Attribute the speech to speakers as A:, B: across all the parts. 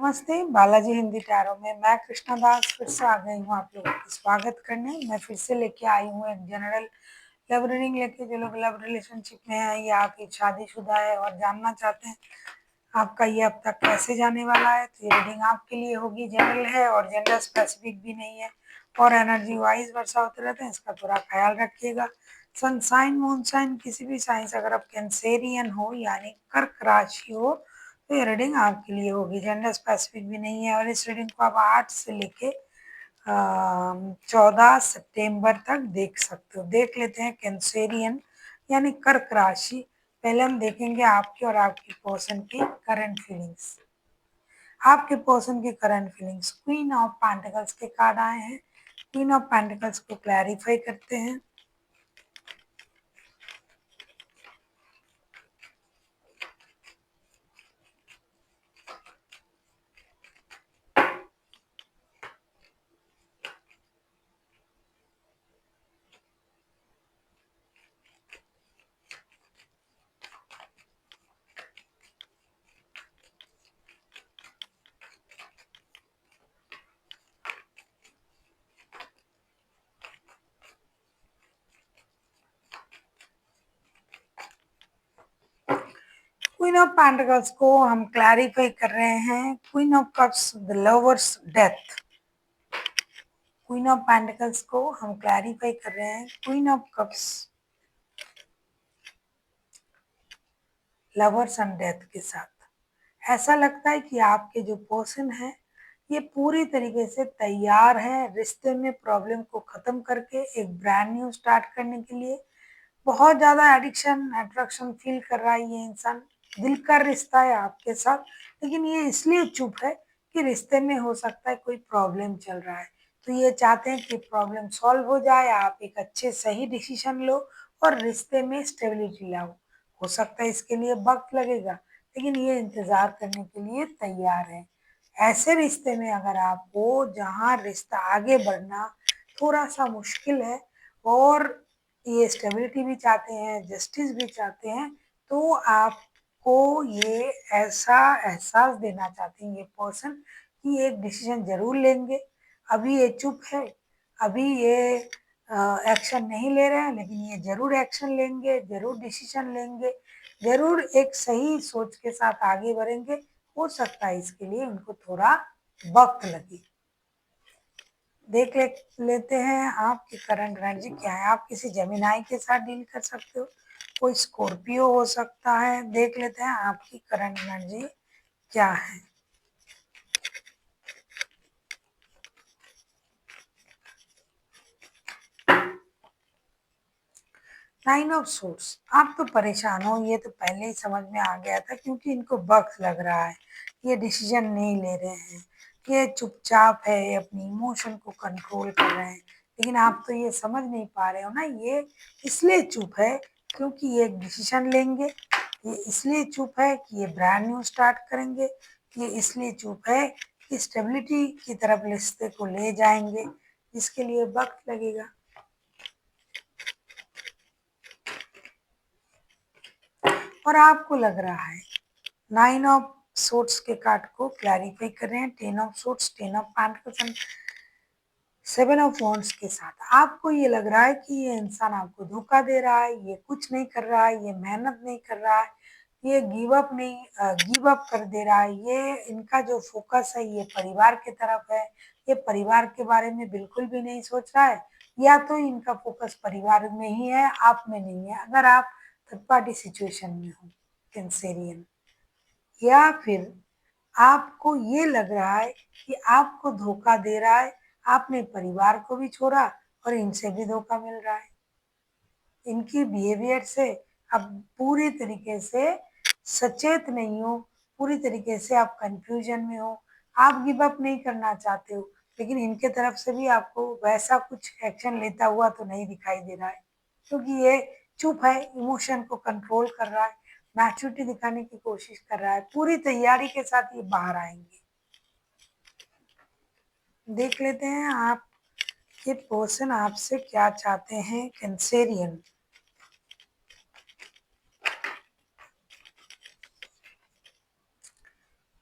A: नमस्ते, बालाजी हिंदी टैरो में मैं कृष्णा दास फिर से आ गई हूँ आप लोगों का स्वागत करने। मैं फिर से लेके आई हूँ एक जनरल लव रीडिंग लेके। जो लोग लव रिलेशनशिप में है या आपकी शादीशुदा है और जानना चाहते हैं आपका ये अब तक कैसे जाने वाला है, तो ये रीडिंग आपके लिए होगी। जनरल है और जेंडर स्पेसिफिक भी नहीं है और एनर्जी वाइज वर्षा होते रहते हैं, इसका थोड़ा ख्याल रखिएगा। सन साइन मून साइन किसी भी साइन से अगर आप कैंसेरियन हो यानी कर्क राशि हो तो ये रीडिंग आपके लिए होगी। जेंडर स्पेसिफिक भी नहीं है और इस रीडिंग को आप 8 से लेके 14 सितंबर तक देख सकते हो। देख लेते हैं कैंसेरियन यानी कर्क राशि। पहले हम देखेंगे आपकी और आपकी पर्सन की करंट फीलिंग्स। आपके पर्सन की current feelings. Queen of pentacles के कार्ड आए हैं। क्वीन ऑफ पेंटिकल्स को क्लैरिफाई करते हैं। क्वीन ऑफ पेंटिकल्स को हम क्लैरिफाई कर रहे हैं। Queen of cups the lovers death. Queen of pentacles को हम क्लैरिफाई कर रहे हैं। Queen of cups lovers and death के साथ ऐसा लगता है कि आपके जो पर्सन है ये पूरी तरीके से तैयार है रिश्ते में प्रॉब्लम को खत्म करके एक ब्रांड न्यू स्टार्ट करने के लिए। बहुत ज़्यादा एडिक्शन अट्रैक्शन फील कर रहा है ये इंसान। दिल का रिश्ता है आपके साथ, लेकिन ये इसलिए चुप है कि रिश्ते में हो सकता है कोई प्रॉब्लम चल रहा है। तो ये चाहते हैं कि प्रॉब्लम सॉल्व हो जाए, आप एक अच्छे सही डिसीजन लो और रिश्ते में स्टेबिलिटी लाओ। हो सकता है इसके लिए वक्त लगेगा, लेकिन ये इंतज़ार करने के लिए तैयार है। ऐसे रिश्ते में अगर आप हो जहाँ रिश्ता आगे बढ़ना थोड़ा सा मुश्किल है और ये स्टेबिलिटी भी चाहते हैं, जस्टिस भी चाहते हैं, तो आपको ये ऐसा एहसास देना चाहते हैं ये पर्सन कि एक डिसीजन ज़रूर लेंगे। अभी ये चुप है, अभी ये एक्शन नहीं ले रहे हैं, लेकिन ये ज़रूर एक्शन लेंगे, ज़रूर डिसीजन लेंगे, ज़रूर एक सही सोच के साथ आगे बढ़ेंगे। हो सकता है इसके लिए इनको थोड़ा वक्त लगे। लेते हैं आपकी करंट एनर्जी क्या है। आप किसी जेमिनाई के साथ डील कर सकते हो, कोई स्कॉर्पियो हो सकता है। देख लेते हैं आपकी करंट एनर्जी क्या है। Nine of source. आप तो परेशान हो, ये तो पहले ही समझ में आ गया था, क्योंकि इनको वक्त लग रहा है, ये डिसीजन नहीं ले रहे हैं, ये चुपचाप है, अपनी इमोशन को कंट्रोल कर रहे हैं। लेकिन आप तो ये समझ नहीं पा रहे हो ना, ये इसलिए चुप है क्योंकि ये एक डिसीजन लेंगे। ये इसलिए चुप है कि ये ब्रांड न्यू स्टार्ट करेंगे। ये इसलिए चुप है कि स्टेबिलिटी की तरफ रिश्ते को ले जाएंगे, जिसके लिए वक्त लगेगा। और आपको लग रहा है नाइन ऑफ सोर्ट्स के कार्ड को क्लैरिफाई कर रहे हैं। Ten of sorts, ten of pentacles and seven of wands के साथ आपको ये लग रहा है कि ये इंसान आपको धोखा दे रहा है, ये कुछ नहीं कर रहा है, ये मेहनत नहीं कर रहा है, ये गिव अप कर दे रहा है। ये इनका जो फोकस है ये परिवार की तरफ है, ये परिवार के बारे में बिल्कुल भी नहीं सोच रहा है, या तो इनका फोकस परिवार में ही है, आप में नहीं है। अगर आप थर्ड पार्टी सिचुएशन में हो कैंसेरियन, या फिर आपको ये लग रहा है कि आपको धोखा दे रहा है, आपने परिवार को भी छोड़ा और इनसे भी धोखा मिल रहा है। इनकी बिहेवियर से आप पूरी तरीके से सचेत नहीं हो, पूरी तरीके से आप कंफ्यूजन में हो, आप गिव अप नहीं करना चाहते हो, लेकिन इनके तरफ से भी आपको वैसा कुछ एक्शन लेता हुआ तो नहीं दिखाई दे रहा है, क्योंकि ये चुप है, इमोशन को कंट्रोल कर रहा है, मैच्योरिटी दिखाने की कोशिश कर रहा है। पूरी तैयारी के साथ ये बाहर आएंगे। देख लेते हैं आप ये पर्सन आपसे क्या चाहते हैं Cancerian.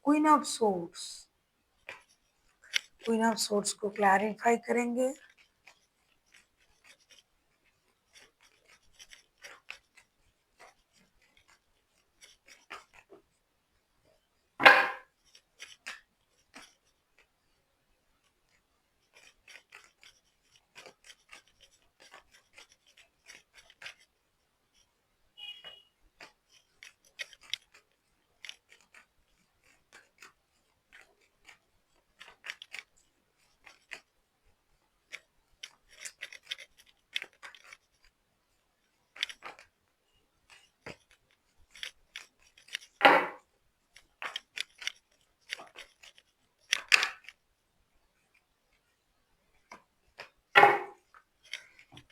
A: Queen of swords. Queen of swords को क्लैरिफाई करेंगे।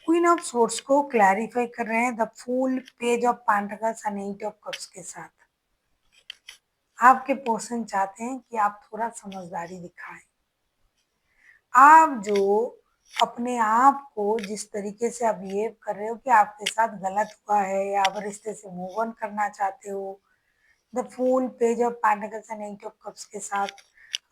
A: क्वीन ऑफ सोर्ड्स को क्लैरिफाई कर रहे हैं the fool, page of pentacles and eight of cups के साथ। आपके पर्सन चाहते हैं कि आप थोड़ा समझदारी दिखाएं। आप जो अपने आप को जिस तरीके से आप बिहेव कर रहे हो कि आपके साथ गलत हुआ है या आप रिश्ते से मूव ऑन करना चाहते हो, the fool, page of pentacles and eight of cups के साथ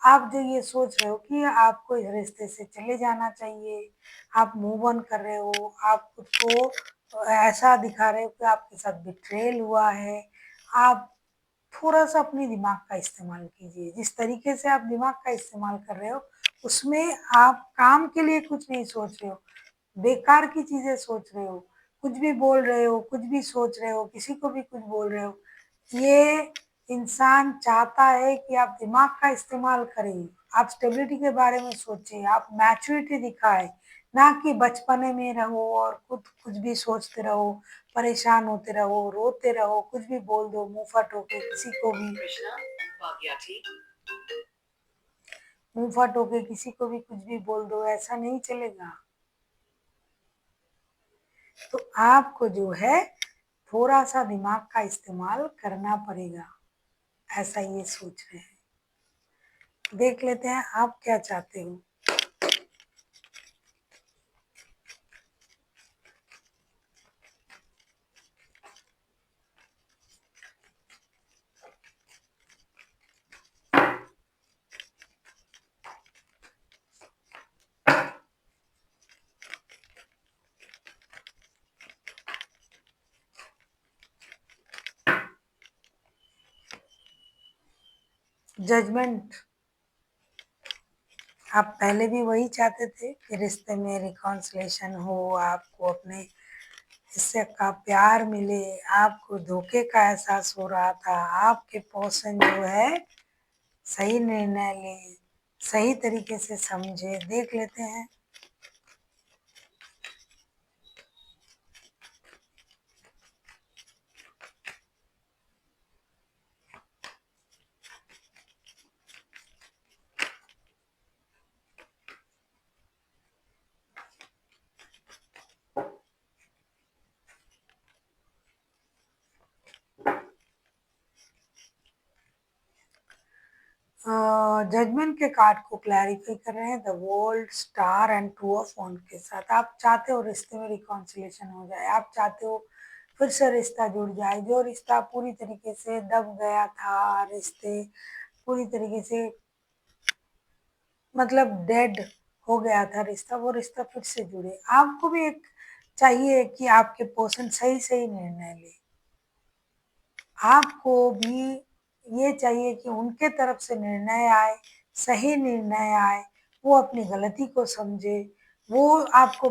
A: आप जो ये सोच रहे हो कि आपको इस रिश्ते से चले जाना चाहिए, आप मूव ऑन कर रहे हो, आप खुद को ऐसा दिखा रहे हो कि आपके साथ बिट्रेल हुआ है। आप थोड़ा-सा अपने दिमाग का इस्तेमाल कीजिए। जिस तरीके से आप दिमाग का इस्तेमाल कर रहे हो, उसमें आप काम के लिए कुछ नहीं सोच रहे हो, बेकार की चीज़ें सोच रहे हो, कुछ भी बोल रहे हो, कुछ भी सोच रहे हो, किसी को भी कुछ बोल रहे हो। ये इंसान चाहता है कि आप दिमाग का इस्तेमाल करें, आप स्टेबिलिटी के बारे में सोचें, आप मैच्योरिटी दिखाएँ, ना कि बचपने में रहो और खुद कुछ भी सोचते रहो, परेशान होते रहो, रोते रहो, कुछ भी बोल दो मुँह फट होके किसी को भी। मुँह फट होके किसी को भी कुछ भी बोल दो, ऐसा नहीं चलेगा। तो आपको जो है थोड़ा-सा दिमाग का इस्तेमाल करना पड़ेगा, ऐसा ये सोच रहे हैं। देख लेते हैं आप क्या चाहते हो। जजमेंट, आप पहले भी वही चाहते थे कि रिश्ते में रिकॉन्सिलेशन हो, आपको अपने हिस्से का प्यार मिले, आपको धोखे का एहसास हो रहा था, आपके पर्सन जो है सही निर्णय ले, सही तरीके से समझे। देख लेते हैं। जजमेंट के कार्ड को क्लैरिफाई कर रहे हैं the world, star and to of wand के साथ। आप चाहते हो रिश्ते में रिकॉन्सिलेशन हो जाए, आप चाहते हो फिर से रिश्ता जुड़ जाए। जो रिश्ता पूरी तरीके से दब गया था, रिश्ते पूरी तरीके से मतलब डेड हो गया था रिश्ता, वो रिश्ता फिर से जुड़े। आपको भी एक चाहिए कि आपके पर्सन सही सही निर्णय ले, आपको भी ये चाहिए कि उनके तरफ से निर्णय आए, सही निर्णय आए, वो अपनी गलती को समझे। वो आपको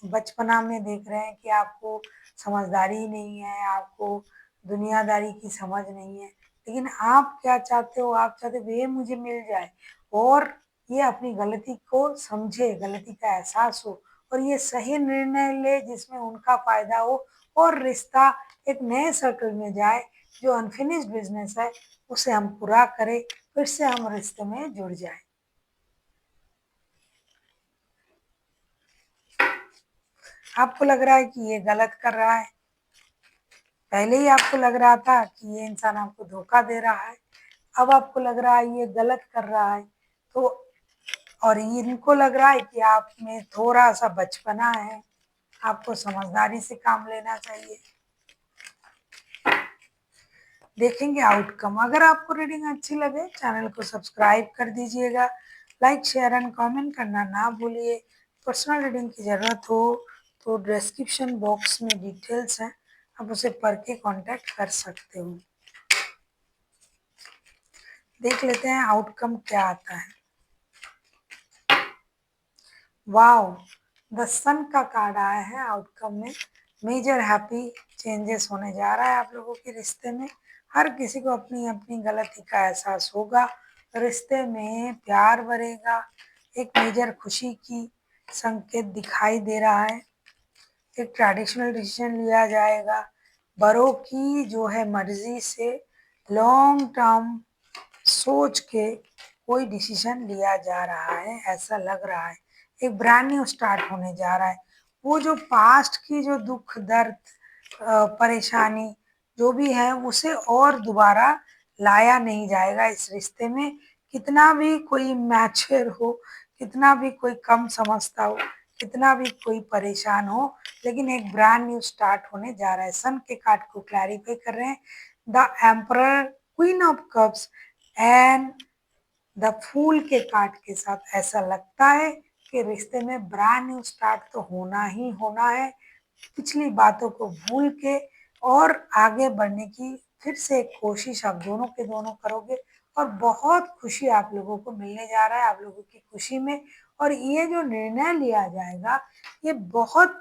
A: बचपना में देख रहे हैं कि आपको समझदारी नहीं है, आपको दुनियादारी की समझ नहीं है, लेकिन आप क्या चाहते हो, आप चाहते हो ये मुझे मिल जाए और ये अपनी गलती को समझे, गलती का एहसास हो और ये सही निर्णय ले जिसमें उनका फ़ायदा हो और रिश्ता एक नए सर्कल में जाए। जो अनफिनिश्ड बिजनेस है उसे हम पूरा करें, फिर से हम रिश्ते में जुड़ जाए। आपको लग रहा है कि ये गलत कर रहा है, पहले ही आपको लग रहा था कि ये इंसान आपको धोखा दे रहा है, अब आपको लग रहा है ये गलत कर रहा है। तो और इनको लग रहा है कि आप में थोड़ा-सा बचपना है, आपको समझदारी से काम लेना चाहिए। देखेंगे आउटकम। अगर आपको रीडिंग अच्छी लगे चैनल को सब्सक्राइब कर दीजिएगा, लाइक शेयर एंड कमेंट करना ना भूलिए। पर्सनल रीडिंग की ज़रूरत हो तो डिस्क्रिप्शन बॉक्स में डिटेल्स हैं, आप उसे पढ़ के कॉन्टैक्ट कर सकते हो। देख लेते हैं आउटकम क्या आता है। वाओ, द सन का कार्ड आया है आउटकम में। मेजर हैप्पी चेंजेस होने जा रहा है आप लोगों के रिश्ते में। हर किसी को अपनी अपनी गलती का एहसास होगा, रिश्ते में प्यार बढ़ेगा, एक मेजर खुशी की संकेत दिखाई दे रहा है। एक ट्रेडिशनल डिसीजन लिया जाएगा, बड़ों की जो है मर्जी से लॉन्ग टर्म सोच के कोई डिसीजन लिया जा रहा है, ऐसा लग रहा है। एक ब्रांड न्यू स्टार्ट होने जा रहा है। वो जो पास्ट की जो दुख दर्द परेशानी जो भी है उसे और दोबारा लाया नहीं जाएगा इस रिश्ते में। कितना भी कोई मैच्योर हो, कितना भी कोई कम समझता हो, कितना भी कोई परेशान हो, लेकिन एक ब्रांड न्यू स्टार्ट होने जा रहा है। सन के कार्ड को क्लैरिफाई कर रहे हैं। The emperor, queen of cups and the fool के कार्ड के साथ ऐसा लगता है कि रिश्ते में ब्रांड न्यू स्टार्ट तो होना ही होना है। पिछली बातों को भूल के और आगे बढ़ने की फिर से एक कोशिश आप दोनों के दोनों करोगे और बहुत खुशी आप लोगों को मिलने जा रहा है आप लोगों की खुशी में। और ये जो निर्णय लिया जाएगा ये बहुत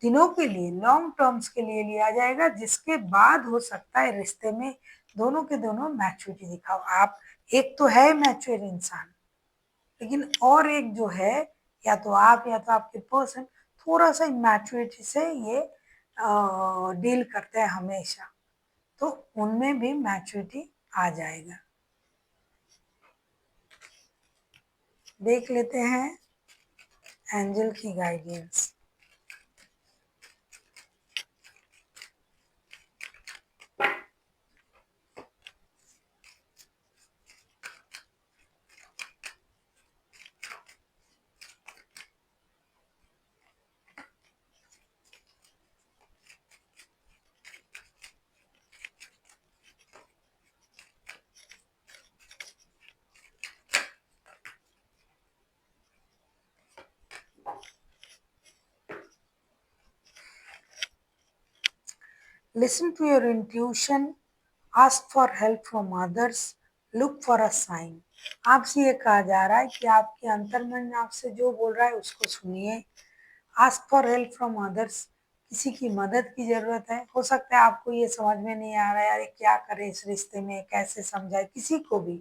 A: दिनों के लिए, लॉन्ग टर्म्स के लिए लिया जाएगा, जिसके बाद हो सकता है रिश्ते में दोनों के दोनों मैच्योरिटी दिखाओ। आप एक तो है मैच्योर इंसान, लेकिन और एक जो है या तो आप या तो आपके पर्सन थोड़ा सा इमैच्योरिटी से ये डील करते हैं हमेशा, तो उनमें भी मैच्योरिटी आ जाएगा। देख लेते हैं एंजल की guidance. Listen to your intuition, ask for help from others, look for a sign। आपसे ये कहा जा रहा है कि आपके अंतर्मन आपसे जो बोल रहा है उसको सुनिए। Ask for help from others, किसी की मदद की ज़रूरत है। हो सकता है आपको ये समझ में नहीं आ रहा है यार क्या करें इस रिश्ते में, कैसे समझाए किसी को भी।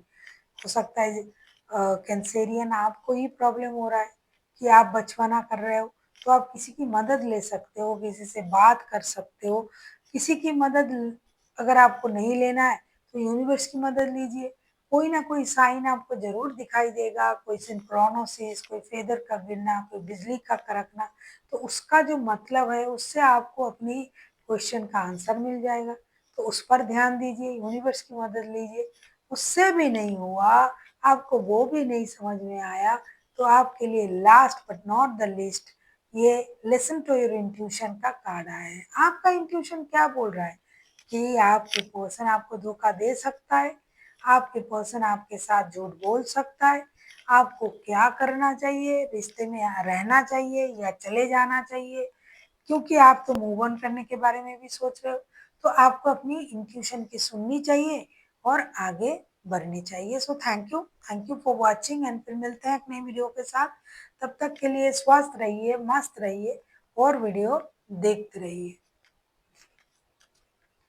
A: हो सकता है कैंसेरियन आपको ही प्रॉब्लम हो रहा है कि आप बचपना कर रहे हो, तो आप किसी की मदद ले सकते हो, किसी से बात कर सकते हो। किसी की मदद अगर आपको नहीं लेना है तो यूनिवर्स की मदद लीजिए। कोई ना कोई साइन आपको जरूर दिखाई देगा, कोई सिंक्रोनोसिस, कोई फेदर का गिरना, कोई बिजली का कड़कना, तो उसका जो मतलब है उससे आपको अपनी क्वेश्चन का आंसर मिल जाएगा। तो उस पर ध्यान दीजिए, यूनिवर्स की मदद लीजिए। उससे भी नहीं हुआ, आपको वो भी नहीं समझ में आया, तो आपके लिए last but not the least ये लिसन टू योर इंट्यूशन का कार्ड आया है। आपका इंट्यूशन क्या बोल रहा है कि आपके पर्सन आपको धोखा दे सकता है, आपके पर्सन आपके साथ झूठ बोल सकता है। आपको क्या करना चाहिए, रिश्ते में रहना चाहिए या चले जाना चाहिए, क्योंकि आप तो मूव ऑन करने के बारे में भी सोच रहे हो। तो आपको अपनी इंट्यूशन की सुननी चाहिए और आगे बढ़नी चाहिए। So thank you for watching and फिर मिलते हैं एक नई वीडियो के साथ। तब तक के लिए स्वस्थ रहिए, मस्त रहिए और वीडियो देखते रहिए।